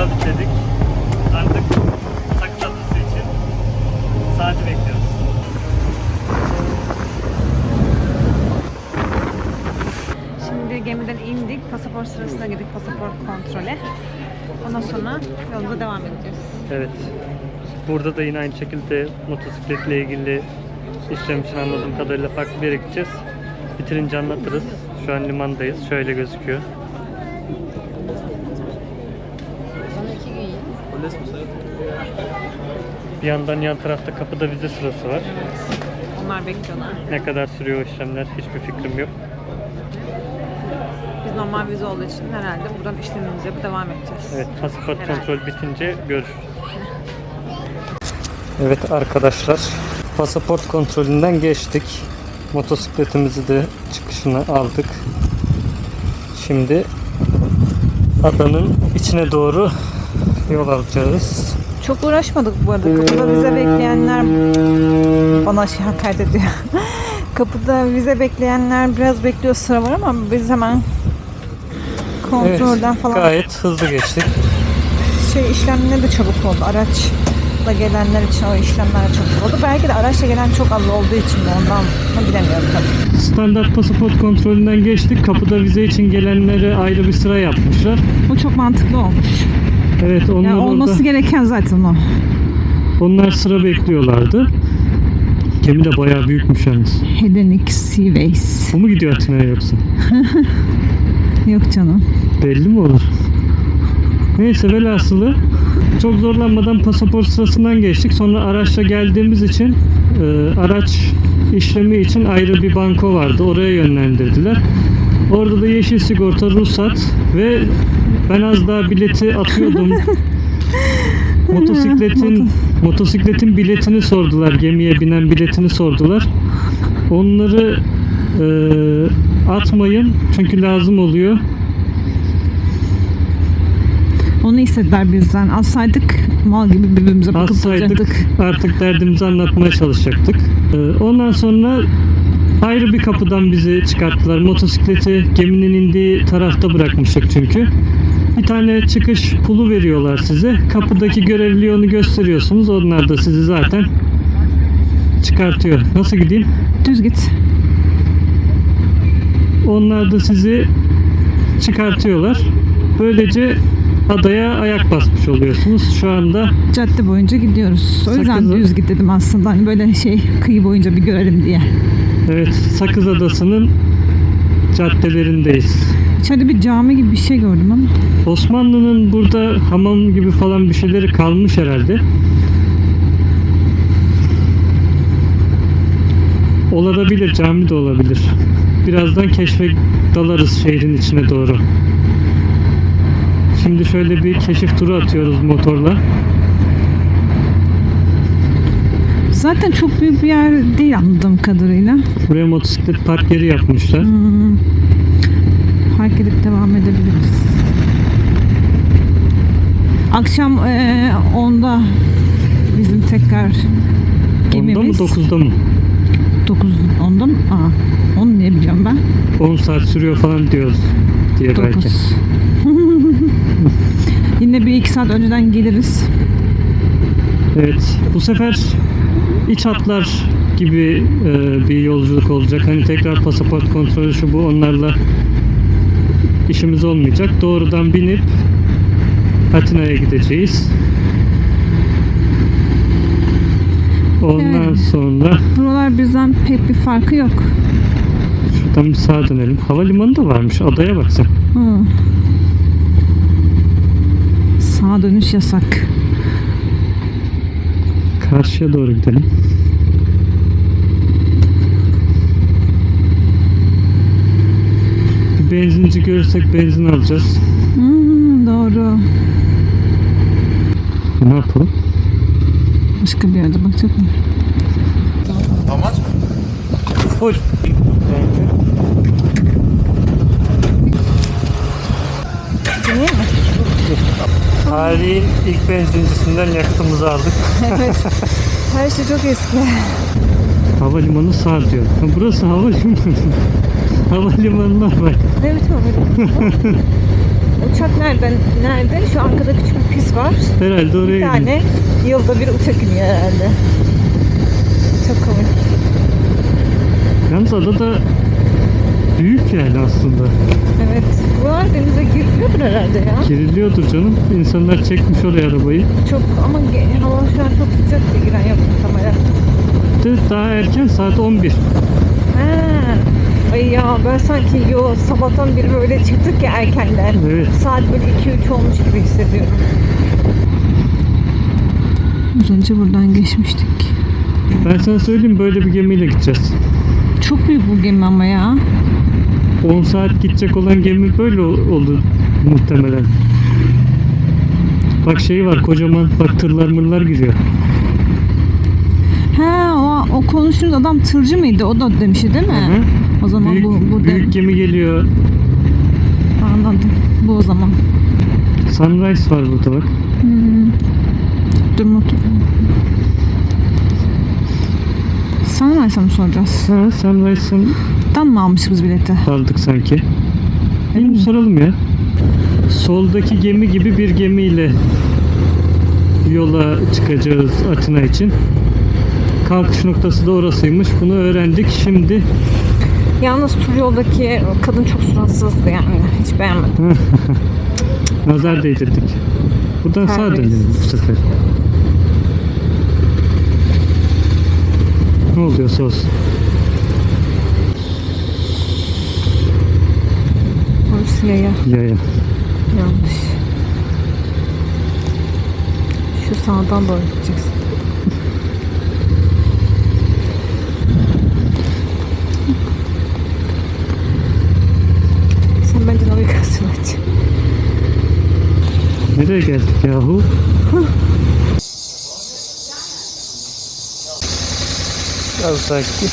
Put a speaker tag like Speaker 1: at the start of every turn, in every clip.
Speaker 1: sabitledik. Artık sakız adası için saati bekliyoruz.
Speaker 2: Şimdi gemiden indik. Pasaport sırasına gittik. Pasaport kontrole. Ondan sonra yolumuza devam edeceğiz.
Speaker 1: Evet. Burada da yine aynı şekilde motosikletle ilgili işlem için anladığım kadarıyla farklı bir yere gideceğiz. Bitirince anlatırız. Şu an limandayız. Şöyle gözüküyor. Bir yandan yan tarafta kapıda vize sırası var.
Speaker 2: Onlar bekliyorlar.
Speaker 1: Ne kadar sürüyor o işlemler hiçbir fikrim yok.
Speaker 2: Biz normal vize olduğu için herhalde buradan işlemimize yapıp devam edeceğiz.
Speaker 1: Evet, pasaport
Speaker 2: Herhalde.
Speaker 1: kontrol bitince görüşürüz. Evet arkadaşlar, pasaport kontrolünden geçtik. Motosikletimizi de çıkışına aldık. Şimdi adanın içine doğru yol alacağız.
Speaker 2: Çok uğraşmadık bu arada. Kapıda vize bekleyenler bana hakaret ediyor. Kapıda vize bekleyenler biraz bekliyor, sıra var ama biz hemen kontrolden
Speaker 1: Evet,
Speaker 2: falan
Speaker 1: gayet hızlı geçtik.
Speaker 2: işlemleri de çabuk oldu. Araçla gelenler için o işlemler çabuk oldu. Belki de araçla gelen çok az olduğu için de ondan mı bilemiyorum tabii.
Speaker 1: Standart pasaport kontrolünden geçtik. Kapıda vize için gelenlere ayrı bir sıra yapmışlar.
Speaker 2: O çok mantıklı olmuş.
Speaker 1: Evet, onlar
Speaker 2: Yani olması
Speaker 1: orada,
Speaker 2: gereken zaten o.
Speaker 1: onlar sıra bekliyorlardı. Gemi de bayağı büyükmüş yalnız.
Speaker 2: Hellenic Seaways.
Speaker 1: Bu mu gidiyor Atina'ya yoksa?
Speaker 2: Yok canım.
Speaker 1: Belli mi olur? Neyse, velhasılı çok zorlanmadan pasaport sırasından geçtik. Sonra araçla geldiğimiz için araç işlemi için ayrı bir banko vardı. Oraya yönlendirdiler. Orada da yeşil sigorta, ruhsat ve ben az daha bileti atıyordum. Motosikletin biletini sordular. Gemiye binen biletini sordular. Onları atmayın çünkü lazım oluyor.
Speaker 2: Onu istediler bizden. Alsaydık mal gibi birbirimize bakıp
Speaker 1: Alsaydık
Speaker 2: duracaktık.
Speaker 1: artık derdimizi anlatmaya çalışacaktık. Ondan sonra ayrı bir kapıdan bizi çıkarttılar. Motosikleti geminin indiği tarafta bırakmıştık çünkü. Bir tane çıkış pulu veriyorlar size. Kapıdaki görevliye onu gösteriyorsunuz. Onlar da sizi zaten çıkartıyor. Nasıl gideyim?
Speaker 2: Düz git.
Speaker 1: Onlar da sizi çıkartıyorlar. Böylece adaya ayak basmış oluyorsunuz. Şu anda
Speaker 2: Cadde boyunca gidiyoruz. O yüzden
Speaker 1: Sakız-
Speaker 2: düz git dedim aslında. Hani böyle kıyı boyunca bir görelim diye.
Speaker 1: evet, Sakız Adası'nın caddelerindeyiz.
Speaker 2: İçeride bir cami gibi bir şey gördüm ama.
Speaker 1: Osmanlı'nın burada hamam gibi falan bir şeyleri kalmış herhalde. Olabilir, cami de olabilir. Birazdan keşfe dalarız şehrin içine doğru. Şimdi şöyle bir keşif turu atıyoruz motorla.
Speaker 2: Zaten çok büyük bir yer değil anladığım kadarıyla.
Speaker 1: Buraya motosiklet park yeri yapmışlar.
Speaker 2: Park edip devam edebiliriz. Akşam 10'da bizim tekrar
Speaker 1: 10'da mı
Speaker 2: gemimiz.
Speaker 1: 9'da mı?
Speaker 2: 10'da mı? 10 diye biliyorum ben.
Speaker 1: 10 saat sürüyor falan diyoruz diye belki.
Speaker 2: 9. Yine 1-2 saat önceden geliriz.
Speaker 1: Evet, bu sefer iç hatlar gibi bir yolculuk olacak. Hani tekrar pasaport kontrolü şu bu, onlarla işimiz olmayacak. Doğrudan binip Atina'ya gideceğiz. Ondan
Speaker 2: Evet.
Speaker 1: sonra
Speaker 2: Buralar bizden pek bir farkı yok.
Speaker 1: şuradan bir sağa dönelim. Havalimanı da varmış. Adaya bak sen.
Speaker 2: Sağa dönüş yasak.
Speaker 1: Karşıya doğru gidelim. Bir benzinci görürsek benzin alacağız.
Speaker 2: Doğru.
Speaker 1: Ne yapalım?
Speaker 2: Başka bir yerde bakacak mı?
Speaker 1: Full.
Speaker 2: Değil mi?
Speaker 1: Tarihin ilk benzincisinden yakıtımızı aldık.
Speaker 2: Evet. Her şey çok eski.
Speaker 1: Havalimanı sağ diyor. Ha, burası havalimanı. Havalimanılar var.
Speaker 2: Evet, Uçak nerede? Şu arkada küçük bir pist var.
Speaker 1: Herhalde oraya
Speaker 2: Bir
Speaker 1: gidiyor.
Speaker 2: tane yılda bir uçak iniyor herhalde. Çok komik.
Speaker 1: Yalnız ada da büyük yani aslında.
Speaker 2: Evet. Buralar denize giriliyordur herhalde ya.
Speaker 1: Giriliyordur canım. İnsanlar çekmiş oraya arabayı.
Speaker 2: Çok ama hava şu an çok sıcak diye giren yok muhtemelen.
Speaker 1: Daha erken saat 11.
Speaker 2: Ha. Ay ya ben sanki sabahtan beri böyle çıktık ya erkenden.
Speaker 1: Evet.
Speaker 2: Saat böyle 2-3 olmuş gibi hissediyorum. Az önce buradan geçmiştik.
Speaker 1: Ben sana söyleyeyim, böyle bir gemiyle gideceğiz.
Speaker 2: Çok büyük bu gemi ama ya.
Speaker 1: 10 saat gidecek olan gemi böyle oldu muhtemelen. Bak şey var kocaman, bak tırlar mırlar giriyor.
Speaker 2: Ha o konuştuğunuz adam tırcı mıydı? O da demişti değil mi?
Speaker 1: Hı hı.
Speaker 2: O zaman
Speaker 1: Büyük,
Speaker 2: bu
Speaker 1: büyük gemi geliyor.
Speaker 2: Anladım. Bu o zaman.
Speaker 1: Sunrise var burada bak.
Speaker 2: Dur motor. Sunrise'a mı soracağız?
Speaker 1: Ha, Sunrise'ın
Speaker 2: Tam mı almışız biz bileti?
Speaker 1: aldık sanki.
Speaker 2: Öyle mi?
Speaker 1: Soralım ya. Soldaki gemi gibi bir gemiyle yola çıkacağız Atina için. Kalkış noktası da orasıymış. Bunu öğrendik. Şimdi
Speaker 2: Yalnız tur yoldaki kadın çok suratsızdı yani. Hiç beğenmedim.
Speaker 1: nazar değdirdik. Buradan sağa
Speaker 2: Terbiyesiz.
Speaker 1: dönelim bu sefer. Ne oluyorsa olsun.
Speaker 2: Orası yaya.
Speaker 1: Ya.
Speaker 2: Yanlış. Şu sağdan doğru gideceksin. Sen bence navigasyon aç.
Speaker 1: Nereye geldik yahu? Biraz daha gidip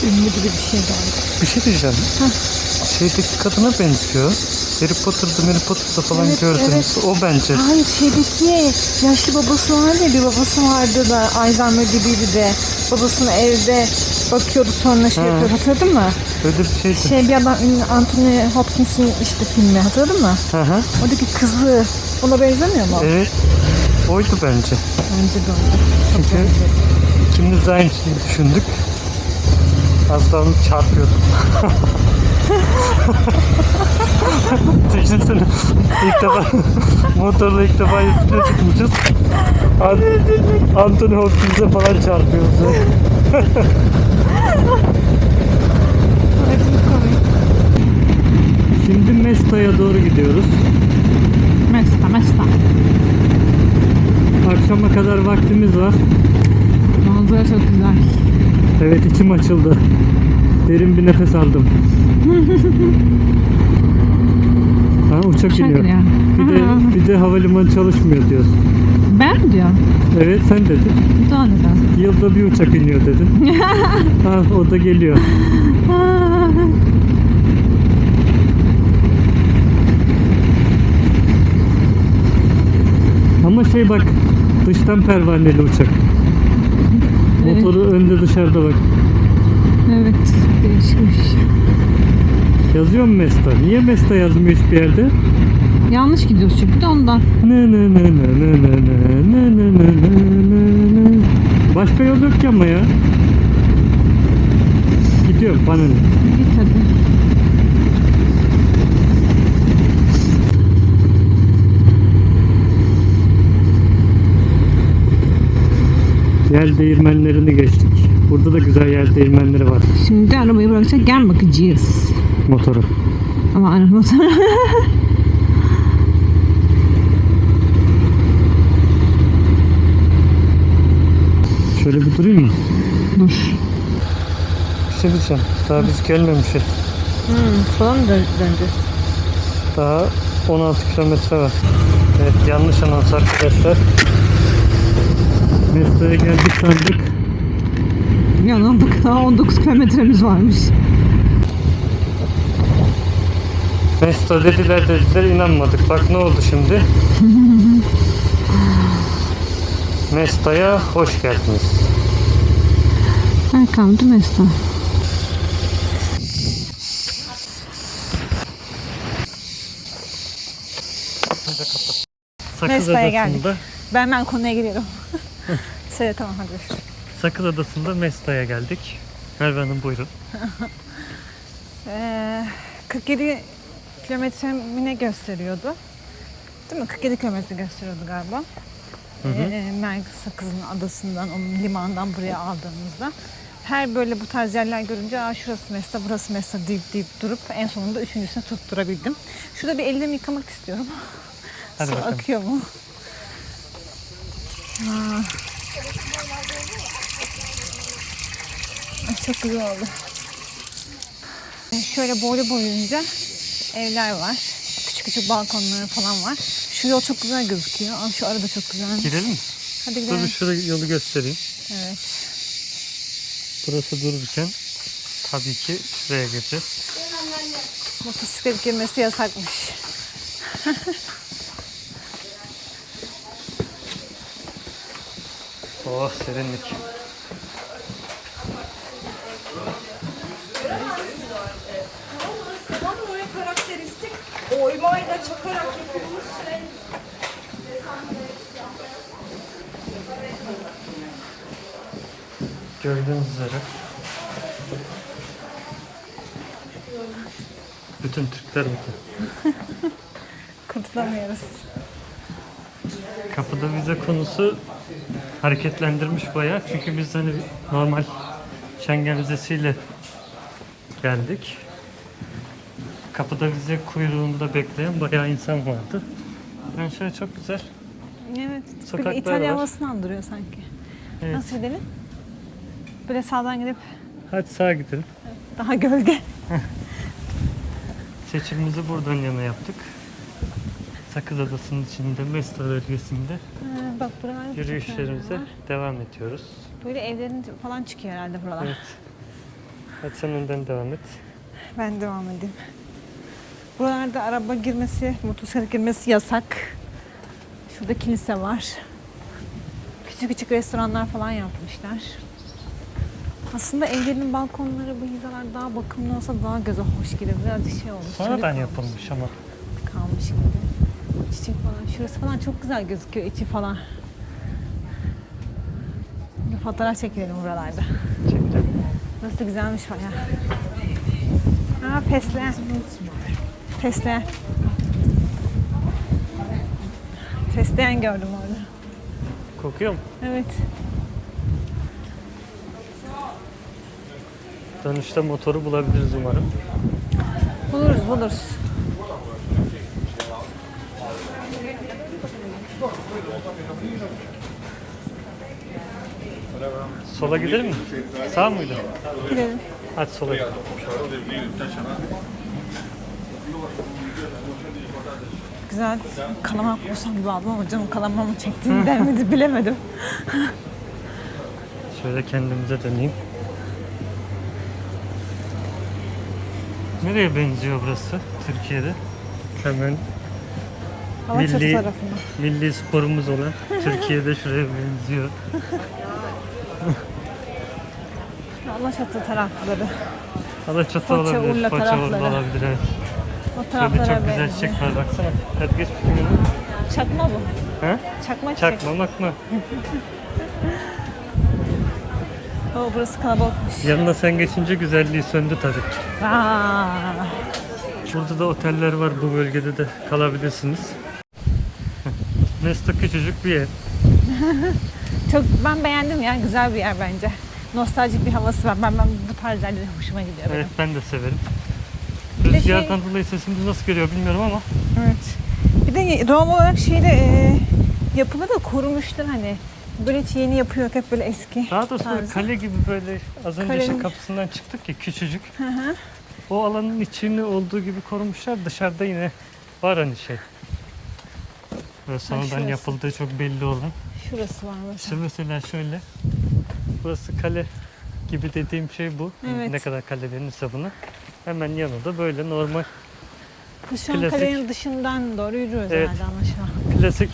Speaker 2: Ünlü gibi bir şey geldi.
Speaker 1: bir şey diyeceğim. Şeydeki kadına benziyor. Harry Potter'da falan
Speaker 2: Evet,
Speaker 1: gördünüz.
Speaker 2: evet.
Speaker 1: O bence.
Speaker 2: Hayır şeydeki yaşlı babası vardı ya, bir babası vardı da Alzheimer gibiydi de babasını evde bakıyordu sonra şey
Speaker 1: Ha.
Speaker 2: yapıyor, hatırladın mı?
Speaker 1: Öyle bir şeydi.
Speaker 2: Şey bir adam ünlü Anthony Hopkins'in işte filmi, hatırladın mı?
Speaker 1: Hı hı.
Speaker 2: Oradaki kızı ona benzemiyor mu?
Speaker 1: Evet. Oydu bence.
Speaker 2: Bence de oldu. Çok
Speaker 1: Çünkü
Speaker 2: benziyor.
Speaker 1: ikimiz de aynı şeyi düşündük. Az daha onu çarpıyordum. Düşünsene. İlk defa motorla ilk defa üstüne çıkmışız. Anthony Hopkins'e falan çarpıyoruz.
Speaker 2: Ay, çok komik.
Speaker 1: Şimdi Mesta'ya doğru gidiyoruz.
Speaker 2: Mesta.
Speaker 1: Akşama kadar vaktimiz var.
Speaker 2: Manzara çok güzel.
Speaker 1: Evet, içim açıldı. Derin bir nefes aldım. Ha, uçak iniyor.
Speaker 2: iniyor.
Speaker 1: Bir de havalimanı çalışmıyor diyorsun.
Speaker 2: Ben diyorum.
Speaker 1: Evet, sen dedin.
Speaker 2: Daha neden?
Speaker 1: Yılda bir uçak iniyor dedin. Ha, o da geliyor. Ama şey bak, dıştan pervaneli uçak.
Speaker 2: Evet.
Speaker 1: Motoru önde dışarıda bak.
Speaker 2: Evet, değişikmiş.
Speaker 1: Yazıyor mu Mesta? Niye Mesta yazmıyor hiçbir yerde?
Speaker 2: Yanlış gidiyoruz çünkü de ondan.
Speaker 1: Başka yol yok ki ama ya. Gidiyorum bana ne?
Speaker 2: Git hadi.
Speaker 1: Yel değirmenlerini geçtik. Burada da güzel yel değirmenleri var.
Speaker 2: Şimdi arabayı bırakacak, gel bakacağız.
Speaker 1: Motoru.
Speaker 2: Ama araba
Speaker 1: Şöyle bir durayım mı?
Speaker 2: dur.
Speaker 1: Bir şey diyeceğim. Daha biz gelmemişiz.
Speaker 2: Falan mı döneceğiz?
Speaker 1: Daha 16 kilometre var. Evet, yanlış anons arkadaşlar. Mesta'ya geldik sandık.
Speaker 2: Yanıldık, daha 19 kilometremiz varmış.
Speaker 1: Mesta dediler inanmadık. Bak ne oldu şimdi. Mesta'ya hoş geldiniz.
Speaker 2: Welcome to Mesta.
Speaker 1: Sakız
Speaker 2: Mesta'ya geldik.
Speaker 1: Adası'nda
Speaker 2: Ben hemen konuya giriyorum. Söyle tamam hadi.
Speaker 1: Sakız Adası'nda Mesta'ya geldik. Merve Hanım buyurun.
Speaker 2: 47 kilometre mi ne gösteriyordu? Değil mi? 47 kilometre gösteriyordu galiba. Sakız'ın adasından, onun limandan buraya aldığımızda. Her böyle bu tarz yerler görünce şurası Mesta, burası Mesta deyip durup en sonunda üçüncüsünü tutturabildim. Şurada bir ellerimi yıkamak istiyorum.
Speaker 1: Hadi
Speaker 2: Su
Speaker 1: bakalım.
Speaker 2: akıyor mu? Ay, çok güzel oldu. Şöyle boyunca evler var. Küçük küçük balkonları falan var. Şu yol çok güzel gözüküyor. Şu arada çok güzel.
Speaker 1: Gidelim mi?
Speaker 2: Hadi
Speaker 1: Dur
Speaker 2: gidelim.
Speaker 1: bir şurada yolu göstereyim.
Speaker 2: Evet.
Speaker 1: Burası dururken tabii ki şuraya gireceğiz.
Speaker 2: Motosiklet girmesi yasakmış.
Speaker 1: Oh serinlik.
Speaker 3: Oraya karakteristik oymayla çakarak yapılmış şey.
Speaker 1: Gördüğünüz üzere bütün Türkler burada.
Speaker 2: Kurtulamıyoruz.
Speaker 1: Kapıda vize konusu hareketlendirmiş bayağı. Çünkü biz hani normal Schengen vizesiyle geldik. Kapıda vize kuyruğunda bekleyen bayağı insan vardı. Yani şöyle çok güzel.
Speaker 2: Evet.
Speaker 1: Sokaklar
Speaker 2: Böyle İtalya
Speaker 1: var.
Speaker 2: havasını andırıyor sanki.
Speaker 1: Evet.
Speaker 2: Nasıl gidelim? Böyle sağdan gidip
Speaker 1: Hadi sağa gidelim.
Speaker 2: daha gölge.
Speaker 1: Seçimimizi buradan yana yaptık. Sakız Adası'nın içinde, Mesta bölgesinde
Speaker 2: Bak buralar
Speaker 1: yürüyüşlerimize
Speaker 2: var.
Speaker 1: devam ediyoruz.
Speaker 2: Böyle evlerin falan çıkıyor herhalde buralar.
Speaker 1: Evet. Hadi sen önden devam et.
Speaker 2: Ben devam edeyim. Buralarda araba girmesi, motosiklet girmesi yasak. Şurada kilise var. Küçük küçük restoranlar falan yapmışlar. Aslında evlerin balkonları, bu hizalar daha bakımlı olsa daha göze hoş gelir. Biraz şey olmuş.
Speaker 1: Sonradan
Speaker 2: çürük olmuş,
Speaker 1: yapılmış ama.
Speaker 2: kalmış gibi. Çiçek falan. Şurası falan çok güzel gözüküyor, içi falan. Bir fotoğraf çekelim buralarda.
Speaker 1: Çekelim.
Speaker 2: Burası da güzelmiş bayağı. Fesleğen. Fesleğen. Fesleğen gördüm orada.
Speaker 1: Kokuyor mu?
Speaker 2: Evet.
Speaker 1: Dönüşte motoru bulabiliriz umarım.
Speaker 2: Buluruz.
Speaker 1: Sola gidelim mi? Sağ mıydı?
Speaker 2: Gidelim.
Speaker 1: Hadi sola gidelim.
Speaker 2: Güzel. Kalamak bulsam gibi aldım ama canım kalamamı çektiğinden miydi bilemedim.
Speaker 1: Şöyle kendimize döneyim. Nereye benziyor burası Türkiye'de? Hemen
Speaker 2: Alaçatı
Speaker 1: Milli-
Speaker 2: tarafına.
Speaker 1: milli sporumuz olan Türkiye'de şuraya benziyor.
Speaker 2: Alaçatı tarafları.
Speaker 1: Alaçatı
Speaker 2: Foça,
Speaker 1: olabilir,
Speaker 2: Urla
Speaker 1: Foça
Speaker 2: tarafları.
Speaker 1: Urla olabilir. Evet.
Speaker 2: O
Speaker 1: Şöyle
Speaker 2: taraflara
Speaker 1: çok güzel
Speaker 2: benziyor.
Speaker 1: çiçek var baksana. Hadi geç bakayım yanına.
Speaker 2: Çakma bu.
Speaker 1: Ha?
Speaker 2: Çakma çiçek.
Speaker 1: Çakma makma.
Speaker 2: Burası kalabalıkmış.
Speaker 1: Yanına sen geçince güzelliği söndü tabii. Burada da oteller var, bu bölgede de kalabilirsiniz. Mesta küçücük bir yer.
Speaker 2: Ben beğendim ya. Güzel bir yer bence. Nostaljik bir havası var. Ben bu tarz yerlere hoşuma gidiyor benim.
Speaker 1: Evet, ben de severim.
Speaker 2: Bir de
Speaker 1: Rüzgardan dolayı sesimizi nasıl geliyor bilmiyorum ama
Speaker 2: Evet. Bir de doğal olarak yapıları da korumuşlar hani. Böyle hiç yeni yapı yok. Hep böyle eski.
Speaker 1: daha doğrusu böyle
Speaker 2: tarzı.
Speaker 1: kale gibi, böyle az önce işte
Speaker 2: Kalenin-
Speaker 1: kapısından çıktık ya, küçücük.
Speaker 2: Hı hı.
Speaker 1: O alanın içini olduğu gibi korumuşlar. Dışarıda yine var hani şey. Böyle sonradan
Speaker 2: şurası.
Speaker 1: yapıldığı çok belli olan.
Speaker 2: Şurası var
Speaker 1: İşte
Speaker 2: mesela.
Speaker 1: mesela şöyle. Burası kale gibi dediğim şey bu.
Speaker 2: Evet.
Speaker 1: Ne kadar kale denirse buna. Hemen yanında böyle normal
Speaker 2: Biz şu an
Speaker 1: klasik.
Speaker 2: kalenin dışından doğru yürüyoruz
Speaker 1: Evet.
Speaker 2: herhalde anlaşılan.
Speaker 1: klasik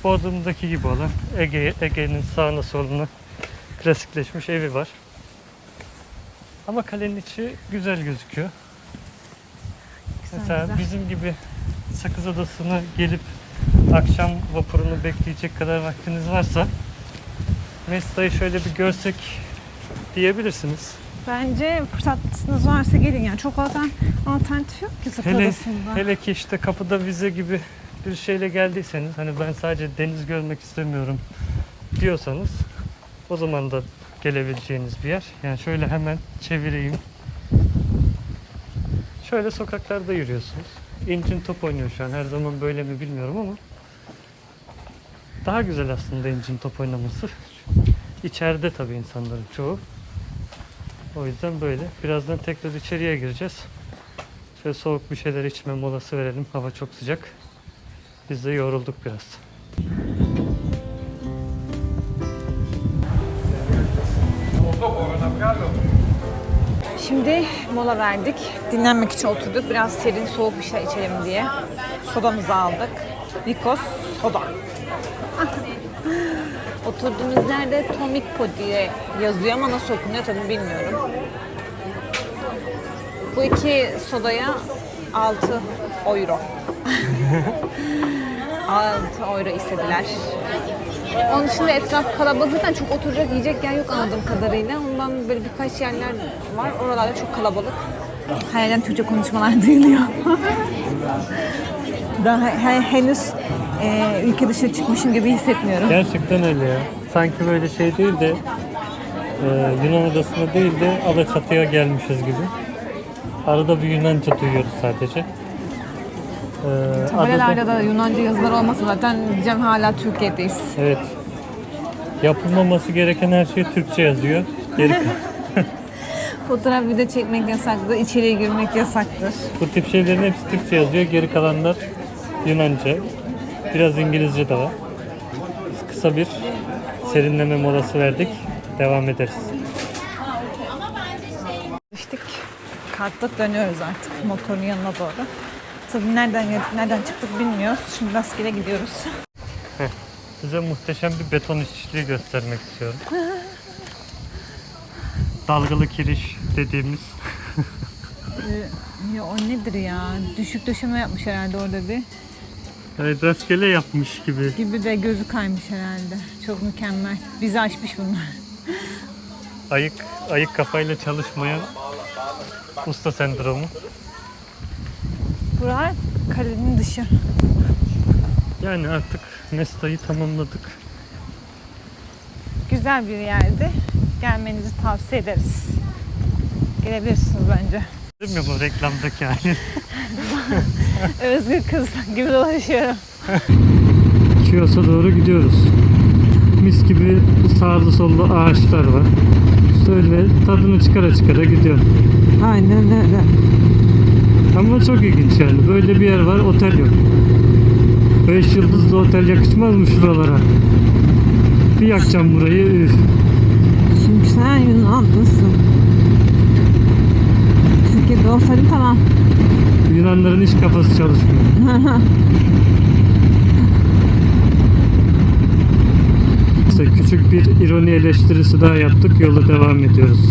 Speaker 1: Bodrum'daki gibi olan Ege'nin sağına soluna klasikleşmiş evi var. Ama kalenin içi güzel gözüküyor.
Speaker 2: Güzel,
Speaker 1: Mesela
Speaker 2: güzel.
Speaker 1: bizim gibi Sakız Adası'na gelip akşam vapurunu bekleyecek kadar vaktiniz varsa Mesta'yı şöyle bir görsek diyebilirsiniz.
Speaker 2: Bence fırsatınız varsa gelin yani. Çok alternatif yok ki Zapı
Speaker 1: Hele,
Speaker 2: Adası'nda.
Speaker 1: hele ki işte kapıda vize gibi bir şeyle geldiyseniz, hani ben sadece deniz görmek istemiyorum diyorsanız, o zaman da gelebileceğiniz bir yer. Yani şöyle hemen çevireyim. Şöyle sokaklarda yürüyorsunuz. İncin top oynuyor şu an. Her zaman böyle mi bilmiyorum ama daha güzel aslında incin top oynaması. İçeride tabii insanların çoğu. O yüzden böyle. Birazdan tekrar içeriye gireceğiz. Şöyle soğuk bir şeyler içme molası verelim. Hava çok sıcak. Biz de yorulduk biraz.
Speaker 2: Şimdi mola verdik. Dinlenmek için oturduk. Biraz serin soğuk bir şey içelim diye. Sodamızı aldık. Nikos soda. Oturduğumuz yerde Tomikpo diye yazıyor ama nasıl okunuyor tabii bilmiyorum. Bu iki sodaya 6 euro. 6 euro istediler. Onun dışında etraf kalabalık. Zaten çok oturacak, yiyecek yer yok anladığım kadarıyla. Ondan böyle birkaç yerler var. Oralarda çok kalabalık. Hayalden Türkçe konuşmalar duyuluyor. Daha henüz ülke dışına çıkmışım gibi hissetmiyorum.
Speaker 1: Gerçekten öyle ya. Sanki böyle şey değil de Yunan adasına değil de Alaçatı'ya gelmişiz gibi. Arada bir Yunanca duyuyoruz sadece.
Speaker 2: Tabelalarda da Yunanca yazılar olmasa zaten diyeceğim hala Türkiye'deyiz.
Speaker 1: Evet. Yapılmaması gereken her şey Türkçe yazıyor. Geri
Speaker 2: Fotoğraf video çekmek yasaktır, içeriye girmek yasaktır.
Speaker 1: Bu tip şeylerin hepsi Türkçe yazıyor. Geri kalanlar Yunanca. Biraz İngilizce de var. Biz kısa bir serinleme molası verdik. Devam ederiz.
Speaker 2: İşte kalktık dönüyoruz artık motorun yanına doğru. Tabii nereden çıktık bilmiyoruz. Şimdi rastgele gidiyoruz.
Speaker 1: Size muhteşem bir beton işçiliği göstermek istiyorum. Dalgalı kiriş dediğimiz.
Speaker 2: Ya o nedir ya? Düşük döşeme yapmış herhalde orada bir.
Speaker 1: Evet, rastgele yapmış gibi.
Speaker 2: Gibi de gözü kaymış herhalde. Çok mükemmel. Bizi aşmış bunlar.
Speaker 1: Ayık kafayla çalışmayan usta sendromu.
Speaker 2: Buralar kalenin dışı.
Speaker 1: Yani artık Mesta'yı tamamladık.
Speaker 2: Güzel bir yerdi. Gelmenizi tavsiye ederiz. Gelebilirsiniz bence.
Speaker 1: Değil mi bu reklamdaki hali?
Speaker 2: Özgür kız gibi dolaşıyorum.
Speaker 1: Kios'a doğru gidiyoruz. Mis gibi sağlı sollu ağaçlar var. Şöyle tadını çıkara çıkara gidiyor.
Speaker 2: Aynen öyle.
Speaker 1: Ama çok ilginç yani. Böyle bir yer var, otel yok. 5 yıldızlı otel yakışmaz mı şuralara? Bir yakacağım burayı. Üf.
Speaker 2: Çünkü sen Yunanlısın. Türkiye'de olsaydın tamam.
Speaker 1: Yunanların hiç kafası çalışmıyor. İşte küçük bir ironi eleştirisi daha yaptık. Yola devam ediyoruz.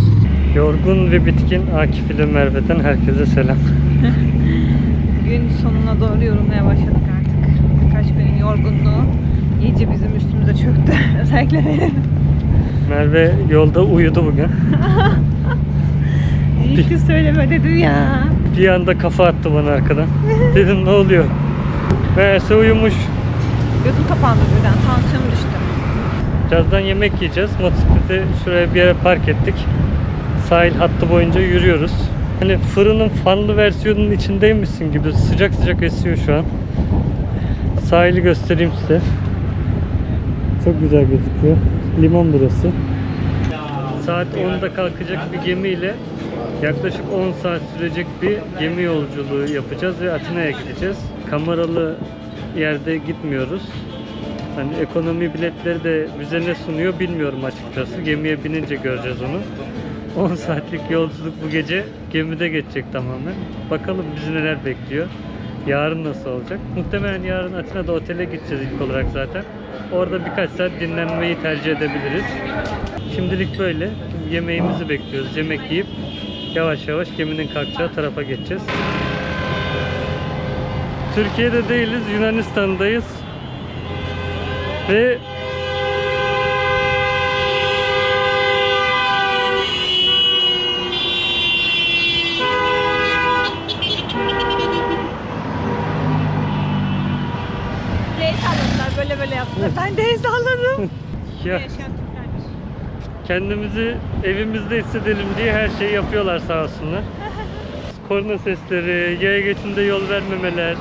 Speaker 1: Yorgun ve bitkin Akif ile Merve'den herkese selam.
Speaker 2: Gün sonuna doğru yorulmaya başladık artık. Birkaç günün yorgunluğu iyice bizim üstümüze çöktü. Özellikle benim.
Speaker 1: Merve yolda uyudu bugün.
Speaker 2: İyi ki söyleme dedim ya.
Speaker 1: Bir anda kafa attı bana arkadan. Dedim ne oluyor? Meğerse uyumuş.
Speaker 2: Gözüm kapandı birden. Tansiyonum düştü.
Speaker 1: Birazdan yemek yiyeceğiz. Motosikleti şuraya bir yere park ettik. Sahil hattı boyunca yürüyoruz. Hani fırının fanlı versiyonunun içindeymişsin gibi sıcak sıcak esiyor şu an. Sahili göstereyim size. Çok güzel gözüküyor. Liman burası. Saat 10'da kalkacak bir gemiyle yaklaşık 10 saat sürecek bir gemi yolculuğu yapacağız ve Atina'ya gideceğiz. Kameralı yerde gitmiyoruz. Hani ekonomi biletleri de bize ne sunuyor bilmiyorum açıkçası. Gemiye binince göreceğiz onu. 10 saatlik yolculuk bu gece gemide geçecek tamamen. Bakalım bizi neler bekliyor. Yarın nasıl olacak? Muhtemelen yarın Atina'da otele gideceğiz ilk olarak zaten. Orada birkaç saat dinlenmeyi tercih edebiliriz. Şimdilik böyle. Şimdi yemeğimizi bekliyoruz. Yemek yiyip yavaş yavaş geminin kalkacağı tarafa geçeceğiz. Türkiye'de değiliz, Yunanistan'dayız. Ve
Speaker 2: El salladılar, böyle böyle yaptılar. Ben de el salladım.
Speaker 1: ya
Speaker 2: Yaşayan Türklermiş.
Speaker 1: kendimizi evimizde hissedelim diye her şeyi yapıyorlar sağ olsunlar. Korna sesleri, yaya geçidinde yol vermemeler,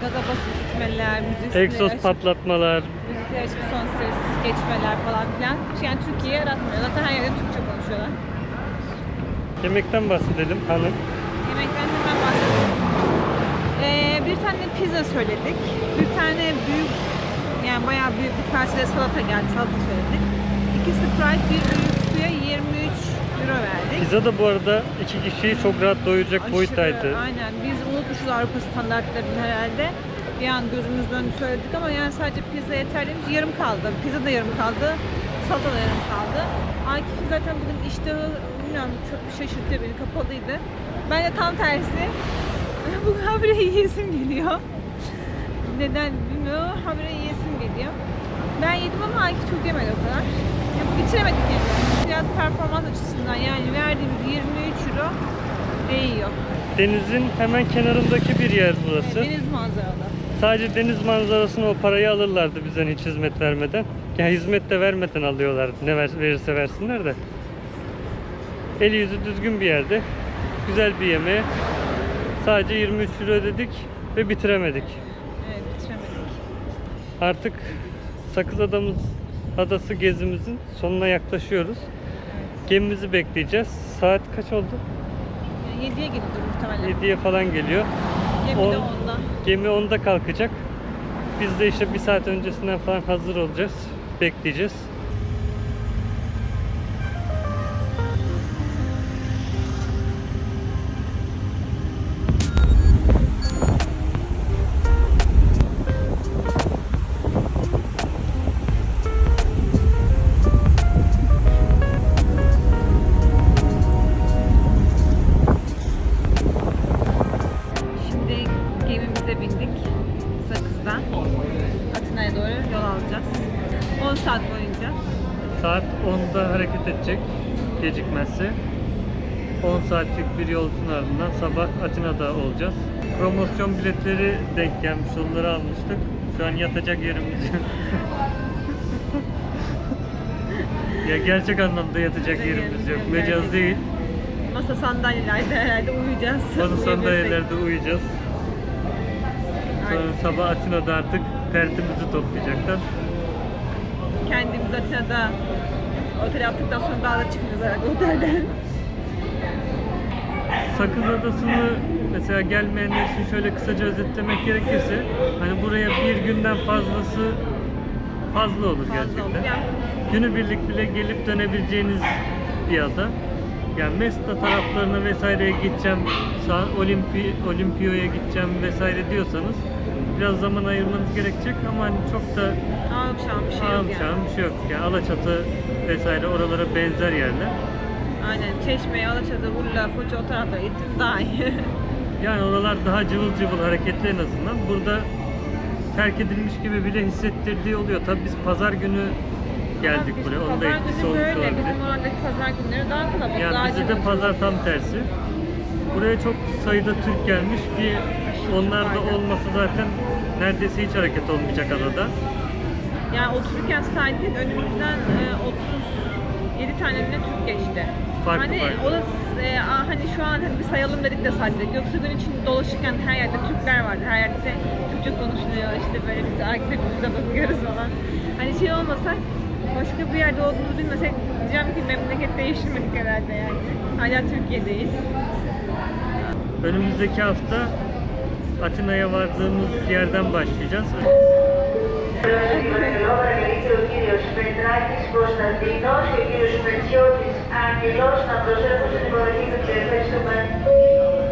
Speaker 2: Gaza basıp gitmeler,
Speaker 1: egzoz patlatmalar.
Speaker 2: müzikler açıp son ses geçmeler falan filan. Yani Türkiye'yi yaratmıyor. Zaten her yerde Türkçe konuşuyorlar.
Speaker 1: Yemekten bahsedelim hanım.
Speaker 2: Yemekten hemen bahsedelim. Bir tane pizza söyledik. Bir tane büyük, yani bayağı büyük bir kasede salata geldi. Salata söyledik. 2 Sprite, bir büyük suya 23 euro verdik.
Speaker 1: Pizza da bu arada iki kişiyi çok rahat doyuracak
Speaker 2: Aşırı,
Speaker 1: boyuttaydı.
Speaker 2: aynen. Biz unutmuşuz Avrupa standartlarını herhalde. Bir an gözümüzün önünde söyledik ama yani sadece pizza yeterliymiş. Yarım kaldı. Pizza da yarım kaldı. Salata da yarım kaldı. Akif'in zaten bugün iştahı bilmiyorum çok şaşırtıyor beni. Kapalıydı. Ben de tam tersi. Bugün habire yiyesim geliyor. Neden bilmiyorum. Habire yiyesim geliyor. Ben yedim ama Akif çok yemedi o kadar. Ya, bitiremedik yani. Fiyat performans açısından yani verdiğimiz 23 euro değiyor.
Speaker 1: Denizin hemen kenarındaki bir yer burası.
Speaker 2: Deniz manzaralı.
Speaker 1: Sadece deniz manzarasına o parayı alırlardı bizden hiç hizmet vermeden. Ya hizmet de vermeden alıyorlardı. Ne verirse versinler de. Eli yüzü düzgün bir yerde. Güzel bir yemeğe. Sadece 23 euro ödedik ve bitiremedik.
Speaker 2: Evet, bitiremedik.
Speaker 1: Artık Sakız Adası gezimizin sonuna yaklaşıyoruz. Gemimizi bekleyeceğiz. Saat kaç oldu?
Speaker 2: Yani 7'ye gidiyor muhtemelen.
Speaker 1: 7'ye falan geliyor.
Speaker 2: Gemi de 10'da.
Speaker 1: Gemi 10'da kalkacak. Biz de işte bir saat öncesinden falan hazır olacağız. Bekleyeceğiz.
Speaker 2: Şimdi gemimize bindik. Sakız'dan. Atina'ya doğru yol alacağız. 10 saat boyunca.
Speaker 1: Saat 10'da hareket edecek. Gecikmezse. 10 saatlik bir yolculuğun ardından sabah Atina'da olacağız. Promosyon biletleri denk gelmiş. Onları almıştık. Şu an yatacak yerimiz yok. Ya gerçek anlamda yatacak yerimiz yok. Mecaz değil.
Speaker 2: Masa sandalyelerde herhalde uyuyacağız.
Speaker 1: Bazı sandalyelerde uyuyacağız. Sonra sabah Atina'da artık tertimizi toplayacaklar.
Speaker 2: Kendimiz Atina'da otel yaptıktan sonra daha da çıkmıyoruz herhalde otelden.
Speaker 1: Sakız Adası'nı mesela gelmeyenler için şöyle kısaca özetlemek gerekirse hani buraya bir günden fazlası fazla olur gerçekten.
Speaker 2: Yani
Speaker 1: Günübirlik bile gelip dönebileceğiniz bir ada. Yani Mesna taraflarına vesaireye gideceğim, Olimpio'ya gideceğim vesaire diyorsanız biraz zaman ayırmanız gerekecek ama hani çok da
Speaker 2: ağım bir şey yok yani.
Speaker 1: bir şey yok. Yani Alaçatı vesaire oralara benzer yerler.
Speaker 2: Aynen. Çeşme, Alaçatı, Urla, Foça o taraflara gittim daha iyi.
Speaker 1: Yani oralar daha cıvıl cıvıl hareketli en azından. Burada terk edilmiş gibi bile hissettirdiği oluyor. Tabii biz pazar günü geldik
Speaker 2: Bizim
Speaker 1: buraya. Onun da
Speaker 2: pazar
Speaker 1: etkisi
Speaker 2: günü
Speaker 1: olmuş
Speaker 2: böyle.
Speaker 1: olabilir.
Speaker 2: Bizim oradaki pazar günleri daha kalabalık.
Speaker 1: Yani
Speaker 2: daha
Speaker 1: bizde de
Speaker 2: cıvıl
Speaker 1: pazar
Speaker 2: cıvıl.
Speaker 1: tam tersi. Buraya çok sayıda Türk gelmiş ki onlar da
Speaker 2: aynen.
Speaker 1: olmasa zaten neredeyse hiç hareket olmayacak adada.
Speaker 2: Yani otururken saydık önümüzden 37 tane bile Türk geçti.
Speaker 1: Farklı
Speaker 2: hani
Speaker 1: farklı.
Speaker 2: o da hani şu an hani bir sayalım dedik de saydık. Yoksa gün için dolaşırken her yerde Türkler vardı. Her yerde Türkçe konuşuluyor. İşte böyle biz birbirimize bakıyoruz falan. Hani şey olmasak başka bir yerde olduğumuzu bilmesek diyeceğim ki memleket değiştirmedik herhalde yani. Hala Türkiye'deyiz.
Speaker 1: Önümüzdeki hafta Atina'ya vardığımız yerden başlayacağız.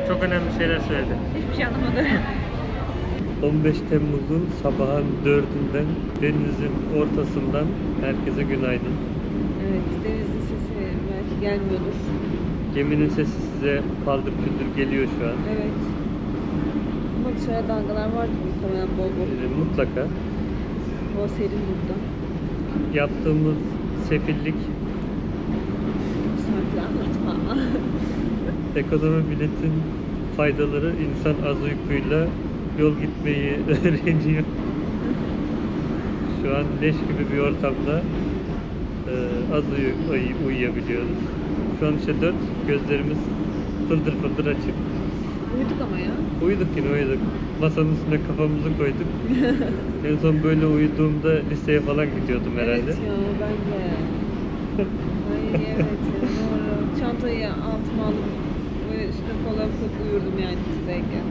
Speaker 1: Çok önemli şeyler söyledi.
Speaker 2: Hiçbir şey anlamadım.
Speaker 1: 15 Temmuz'un sabahın 4'ünden denizin ortasından herkese günaydın.
Speaker 2: Evet, denizin sesi belki gelmiyordur.
Speaker 1: Geminin sesi size paldır küldür geliyor şu an.
Speaker 2: Evet. Ama dışarıda dalgalar vardı muhtemelen bol bol.
Speaker 1: Mutlaka.
Speaker 2: Hava serin burada.
Speaker 1: Yaptığımız sefillik,
Speaker 2: Saatler anlatma.
Speaker 1: ekonomi biletin faydaları insan az uykuyla yol gitmeyi öğreniyor. Şu an leş gibi bir ortamda az uyuyabiliyoruz. Şu an işte 4, gözlerimiz fıldır fıldır açık.
Speaker 2: Uyuduk ama ya.
Speaker 1: Uyuduk yine uyuduk. Masanın üstüne kafamızı koyduk. En son böyle uyuduğumda liseye falan gidiyordum herhalde.
Speaker 2: Evet ya ben de. Ay evet ya doğru. Çantayı altıma alıp böyle üstüne kola koyup uyurdum yani lisedeyken.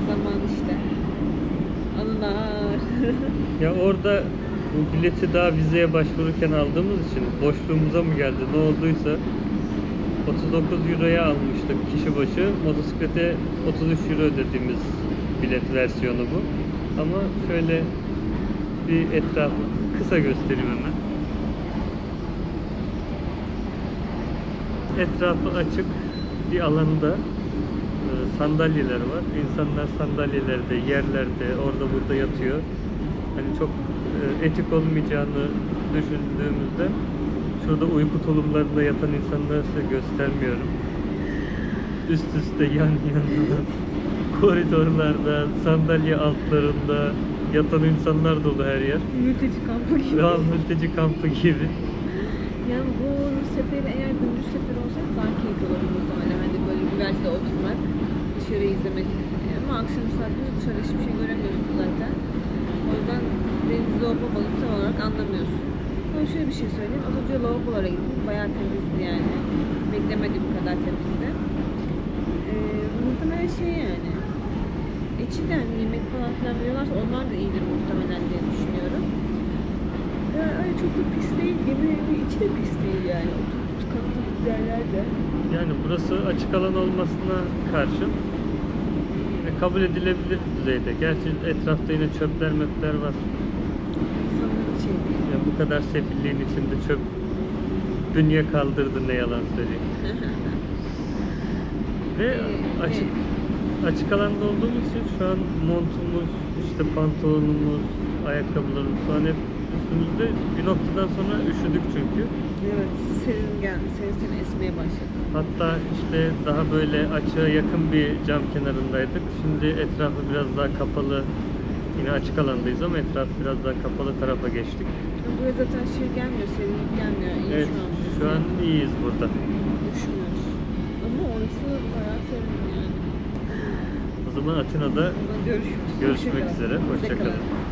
Speaker 2: Zaman işte. Anılar.
Speaker 1: Ya orada bu bileti daha vizeye başvururken aldığımız için boşluğumuza mı geldi ne olduysa 39 euroya almıştık kişi başı. Motosiklete 33 euro ödediğimiz bilet versiyonu bu. Ama şöyle bir etrafı kısa göstereyim hemen. Etrafı açık bir alanda sandalyeler var. İnsanlar sandalyelerde, yerlerde, orada burada yatıyor. Hani çok etik olmayacağını düşündüğümüzde şurada uyku tulumlarında yatan insanları size göstermiyorum. Üst üste yan yana koridorlarda, sandalye altlarında yatan insanlar dolu her yer.
Speaker 2: Mülteci kampı gibi.
Speaker 1: Şu an mülteci kampı gibi.
Speaker 2: Yani bu seferi eğer gündüz seferi olsaydı daha keyifli olurdu muhtemelen. Hani böyle güvertede oturmak, dışarıyı izlemek. Ama akşam saatinde dışarı hiçbir şey göremiyorsun zaten. O yüzden denizde olup olmadığını tam olarak anlamıyorsun. Ama şöyle bir şey söyleyeyim. Az önce lavabolara gittim. Bayağı temizdi yani. Beklemediğim kadar temizdi. Muhtemelen şey yani. İçinden yemek falan filan veriyorlarsa onlar da iyidir muhtemelen diye düşünüyorum. Ya öyle çok da pis değil. Gemilerin içi de pis değil yani. Oturup kalktığımız yerler de.
Speaker 1: Yani burası açık alan olmasına karşın kabul edilebilir düzeyde. Gerçi etrafta yine çöpler möpler var.
Speaker 2: İnsanların şey değil.
Speaker 1: Ya bu kadar sefilliğin içinde çöp dünya kaldırdı ne yalan söyleyeyim. Ve açık alanda olduğumuz için şu an montumuz, işte pantolonumuz, ayakkabılarımız falan hep üstümüzde. Bir noktadan sonra üşüdük çünkü.
Speaker 2: Evet, serin geldi. Serin esmeye başladı.
Speaker 1: Hatta işte daha böyle açığa yakın bir cam kenarındaydık. Şimdi etrafı biraz daha kapalı. Yine açık alandayız ama etraf biraz daha kapalı tarafa geçtik.
Speaker 2: Buraya zaten şey gelmiyor, serinlik gelmiyor. İyi
Speaker 1: Evet, şu an iyiyiz burada.
Speaker 2: Üşümüyoruz. Ama orası bayağı serin yani.
Speaker 1: O zaman Atina'da
Speaker 2: Görüşürüz.
Speaker 1: görüşmek
Speaker 2: Hoşça kalın.
Speaker 1: üzere.
Speaker 2: Hoşça
Speaker 1: Hoşçakalın.
Speaker 2: kalın.